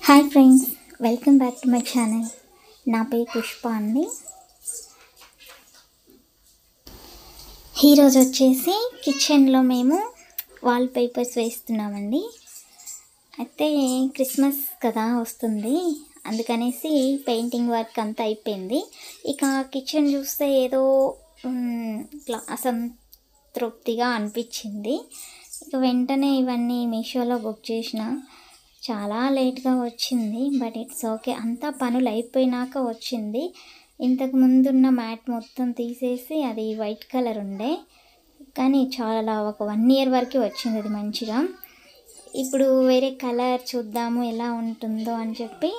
Hi friends, welcome back to my channel. నా పేరు పుష్ప అండి. ఈరోజు వచ్చేసి కిచెన్లో మేము వాల్ పేపర్స్ వేస్తున్నామండి. అయితే క్రిస్మస్ కదా వస్తుంది, అందుకనేసి పెయింటింగ్ వర్క్ అంతా అయిపోయింది. ఇక కిచెన్ చూస్తే ఏదో అసంతృప్తిగా అనిపించింది. ఇక వెంటనే ఇవన్నీ మీషోలో బుక్ చేసిన. చాలా లేట్గా వచ్చింది, బట్ ఇట్స్ ఓకే. అంతా పనులు అయిపోయినాక వచ్చింది. ఇంతకు ముందున్న మ్యాట్ మొత్తం తీసేసి అది వైట్ కలర్ ఉండే, కానీ చాలా ఒక 1 year వరకు వచ్చింది అది మంచిగా. ఇప్పుడు వేరే కలర్ చూద్దాము ఎలా ఉంటుందో అని చెప్పి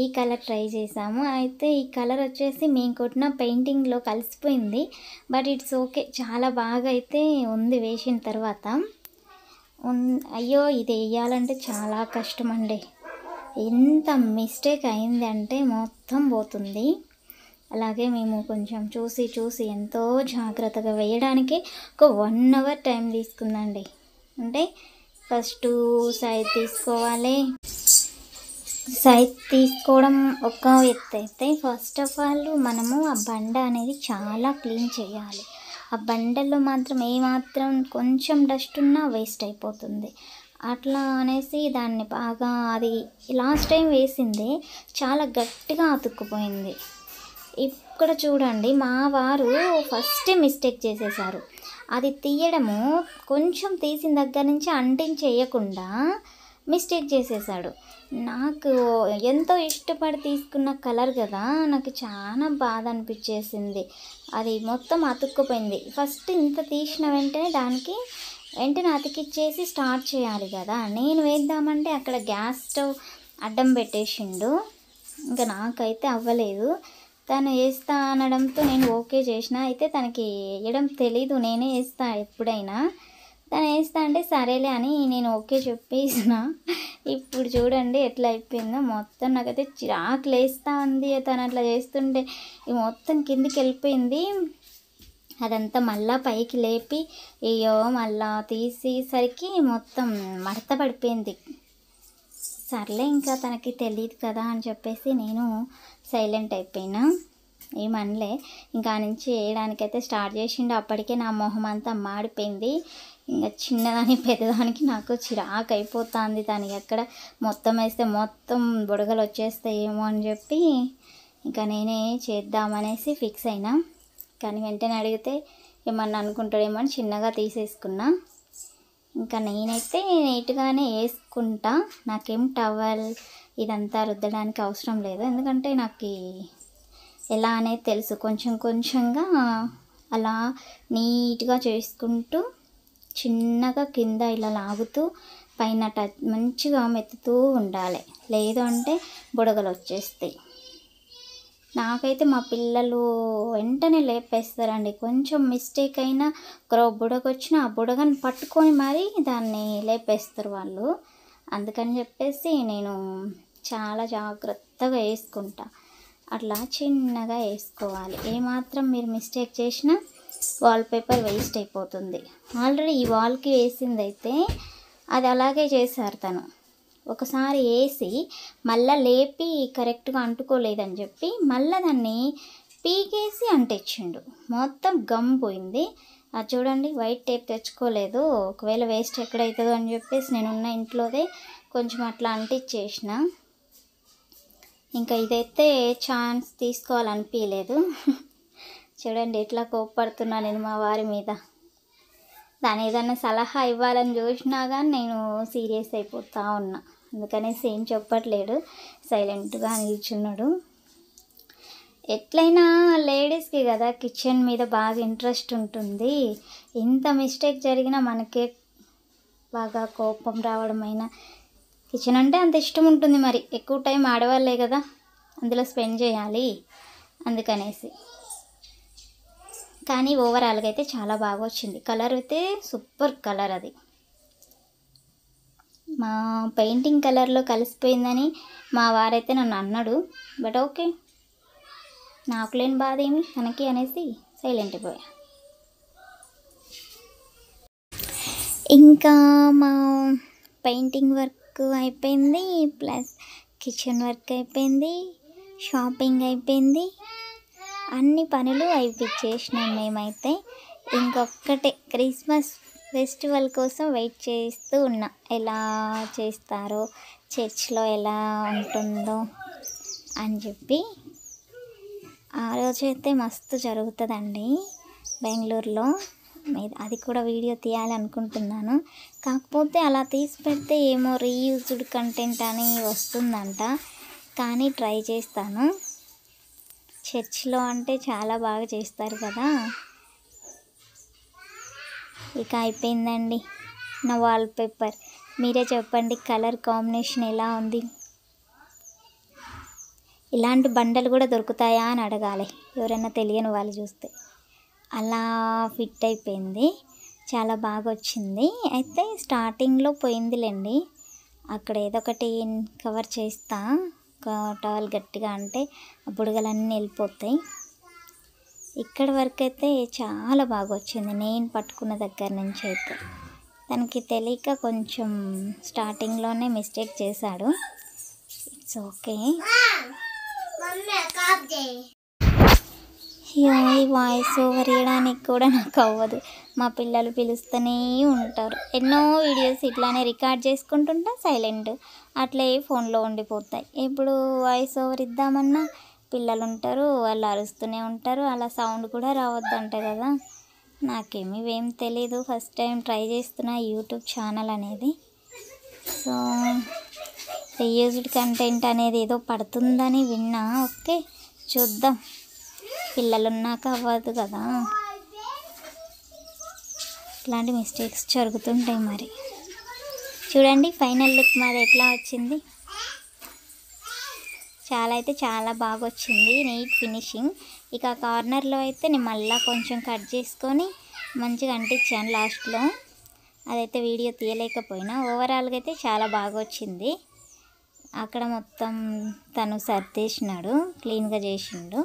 ఈ కలర్ ట్రై చేసాము. అయితే ఈ కలర్ వచ్చేసి మేము కొట్టిన పెయింటింగ్లో కలిసిపోయింది, బట్ ఇట్స్ ఓకే. చాలా బాగా అయితే ఉంది వేసిన తర్వాత. అయ్యో, ఇది వేయాలంటే చాలా కష్టం అండి. ఎంత మిస్టేక్ అయింది అంటే మొత్తం పోతుంది. అలాగే మేము కొంచెం చూసి ఎంతో జాగ్రత్తగా వేయడానికి ఒక 1 hour టైం తీసుకుందండి. అంటే ఫస్ట్ సైజ్ తీసుకోవాలి. సైజ్ తీసుకోవడం ఒక ఎత్తు అయితే, ఫస్ట్ ఆఫ్ ఆల్ మనము ఆ బండ అనేది చాలా క్లీన్ చేయాలి. ఆ బండల్లో మాత్రం ఏమాత్రం కొంచెం డస్ట్ ఉన్నా వేస్ట్ అయిపోతుంది. అట్లా అనేసి దాన్ని బాగా, అది లాస్ట్ టైం వేసింది చాలా గట్టిగా అతుక్కుపోయింది. ఇక్కడ చూడండి, మా వారు ఫస్ట్ మిస్టేక్ చేసేసారు. అది తీయడము కొంచెం తీసిన దగ్గర నుంచి అంటించేయకుండా మిస్టేక్ చేసేసాడు. నాకు ఎంతో ఇష్టపడి తీసుకున్న కలర్ కదా, నాకు చాలా బాధ అనిపించేసింది. అది మొత్తం అతుక్కుపోయింది. ఫస్ట్ ఇంత తీసిన వెంటనే దానికి వెంటనే అతికిచ్చేసి స్టార్ట్ చేయాలి కదా. నేను వేద్దామంటే అక్కడ గ్యాస్ స్టవ్ అడ్డం పెట్టేసిండు. ఇంకా నాకైతే అవ్వలేదు. తను వేస్తా అనడంతో నేను ఓకే చేసిన. అయితే తనకి వేయడం తెలీదు, నేనే వేస్తా ఎప్పుడైనా. తను వేస్తా అంటే సరేలే అని నేను ఓకే చెప్పేసిన. ఇప్పుడు చూడండి ఎట్లా అయిపోయిందో. మొత్తం నాకైతే చిరాకు లేస్తూ ఉంది. తను అట్లా చేస్తుంటే ఈ మొత్తం కిందికి వెళ్ళిపోయింది. అదంతా మళ్ళీ పైకి లేపి అయ్యో మళ్ళా తీసేసరికి మొత్తం మడత పడిపోయింది. సర్లే, ఇంకా తనకి తెలియదు కదా అని చెప్పేసి నేను సైలెంట్ అయిపోయినా, ఏమనలే. ఇంకా నుంచి వేయడానికైతే స్టార్ట్ చేసిండు. అప్పటికే నా మొహం అంతా మాడిపోయింది. ఇంకా చిన్నదాని పెద్దదానికి నాకు చిరాకు అయిపోతుంది. దానికి ఎక్కడ మొత్తం వేస్తే మొత్తం బుడగలు వచ్చేస్తాయేమో అని చెప్పి ఇంకా నేనే చేద్దామనేసి ఫిక్స్ అయినా. కానీ వెంటనే అడిగితే ఏమన్నా అనుకుంటాడేమో అని చిన్నగా తీసేసుకున్నా. ఇంకా నేనైతే నీట్గానే వేసుకుంటా. నాకేం టవల్ ఇదంతా రుద్దడానికి అవసరం లేదు, ఎందుకంటే నాకు ఎలా అనేది తెలుసు. కొంచెం కొంచెంగా అలా నీట్గా చేసుకుంటూ చిన్నగా కింద ఇలా లాగుతూ పైన మంచిగా మెత్తుతూ ఉండాలి. లేదు అంటే బుడగలు వచ్చేస్తాయి. నాకైతే మా పిల్లలు వెంటనే లేపేస్తారండి. కొంచెం మిస్టేక్ అయినా ఒక బుడగ వచ్చినా ఆ బుడగని పట్టుకొని మరీ దాన్ని లేపేస్తారు వాళ్ళు. అందుకని చెప్పేసి నేను చాలా జాగ్రత్తగా వేసుకుంటా. అట్లా చిన్నగా వేసుకోవాలి. ఏమాత్రం మీరు మిస్టేక్ చేసినా వాల్పేపర్ వేస్ట్ అయిపోతుంది. ఆల్రెడీ ఈ వాల్కి వేసిందైతే అది అలాగే చేశారు. తను ఒకసారి వేసి మళ్ళీ లేపి కరెక్ట్గా అంటుకోలేదని చెప్పి మళ్ళీ దాన్ని పీకేసి అంటించిండు. మొత్తం గమ్ పోయింది. అది చూడండి, వైట్ టేప్ తెచ్చుకోలేదు. ఒకవేళ వేస్ట్ ఎక్కడవుతుందో అని చెప్పేసి నేనున్న ఇంట్లోదే కొంచెం అట్లా అంటించేసిన. ఇంకా ఇదైతే ఛాన్స్ తీసుకోవాలనిపించలేదు. చూడండి ఎట్లా కోప్పడుతున్నా నేను మా వారి మీద. దాని ఏదన్నా సలహా ఇవ్వాలని చూసినా కానీ నేను సీరియస్ అయిపోతూ ఉన్నా. అందుకనేసి ఏం చెప్పట్లేడు, సైలెంట్గా నిల్చున్నాడు. ఎట్లయినా లేడీస్కి కదా కిచెన్ మీద బాగా ఇంట్రెస్ట్ ఉంటుంది. ఇంత మిస్టేక్ జరిగినా మనకే బాగా కోపం రావడమైనా, కిచెన్ అంటే అంత ఇష్టం ఉంటుంది. మరి ఎక్కువ టైం ఆడవాళ్ళే కదా అందులో స్పెండ్ చేయాలి, అందుకనేసి. కానీ ఓవరాల్గా అయితే చాలా బాగా వచ్చింది. కలర్ అయితే సూపర్ కలర్. అది మా పెయింటింగ్ కలర్లో కలిసిపోయిందని మా వారైతే నన్ను అన్నాడు. బట్ ఓకే, నాకు లేని బాధ ఏమి తనకి అనేసి సైలెంట్ అయిపోయా. ఇంకా మా పెయింటింగ్ వర్క్ అయిపోయింది, ప్లస్ కిచెన్ వర్క్ అయిపోయింది, షాపింగ్ అయిపోయింది, అన్ని పనులు అయిపించేసినాం మేమైతే. ఇంకొక్కటే క్రిస్మస్ ఫెస్టివల్ కోసం వెయిట్ చేస్తూ ఉన్నా, ఎలా చేస్తారో చర్చ్లో ఎలా ఉంటుందో అని చెప్పి. ఆ రోజైతే మస్తు జరుగుతుందండి బెంగళూరులో. అది కూడా వీడియో తీయాలనుకుంటున్నాను, కాకపోతే అలా తీసి పెడితే ఏమో రీయూజ్డ్ కంటెంట్ అని వస్తుందంట, కానీ ట్రై చేస్తాను. చర్చ్లో అంటే చాలా బాగా చేస్తారు కదా. ఇక అయిపోయిందండి నా వాల్పేపర్. మీరే చెప్పండి కలర్ కాంబినేషన్ ఎలా ఉంది. ఇలాంటి బండలు కూడా దొరుకుతాయా అని అడగాలి ఎవరైనా తెలియని వాళ్ళు చూస్తే. అలా ఫిట్ అయిపోయింది, చాలా బాగా వచ్చింది. అయితే స్టార్టింగ్లో పోయిందిలేండి, అక్కడ ఏదో ఒకటి కవర్ చేస్తా, ఒక టవల్ గట్టిగా అంటే ఆ బుడగలన్నీ వెళ్ళిపోతాయి. ఇక్కడ వరకు అయితే చాలా బాగా వచ్చింది, నేను పట్టుకున్న దగ్గర నుంచి అయితే. తనకి తెలియక కొంచెం స్టార్టింగ్లోనే మిస్టేక్ చేశాడు, ఇట్స్ ఓకే. ఈ వాయిస్ ఓవర్ ఇవ్వడానికి కూడా నాకు అవ్వదు, మా పిల్లలు పిలుస్తూనే ఉంటారు. ఎన్నో వీడియోస్ ఇట్లానే రికార్డ్ చేసుకుంటుంటా, సైలెంట్ అట్లే ఫోన్లో ఉండిపోతాయి. ఇప్పుడు వాయిస్ ఓవర్ ఇద్దామన్నా పిల్లలు ఉంటారు, వాళ్ళు అరుస్తూనే ఉంటారు, అలా సౌండ్ కూడా రావద్దంట కదా. నాకేమి ఇవేం తెలీదు, ఫస్ట్ టైం ట్రై చేస్తున్నా యూట్యూబ్ ఛానల్ అనేది. సో రీయూజ్డ్ కంటెంట్ అనేది ఏదో పడుతుందని విన్నా, ఓకే చూద్దాం, పిల్లలు ఉన్నాక అవ్వదు కదా, ఇట్లాంటి మిస్టేక్స్ జరుగుతుంటాయి. మరి చూడండి ఫైనల్ లుక్ మాది ఎట్లా వచ్చింది. చాలా అయితే చాలా బాగా వచ్చింది, నీట్ ఫినిషింగ్. ఇక కార్నర్లో అయితే నేను మళ్ళీ కొంచెం కట్ చేసుకొని మంచిగా అంటించాను లాస్ట్లో, అదైతే వీడియో తీయలేకపోయినా. ఓవరాల్గా అయితే చాలా బాగా వచ్చింది. అక్కడ మొత్తం తను సర్దేసినాడు, క్లీన్గా చేసిండు.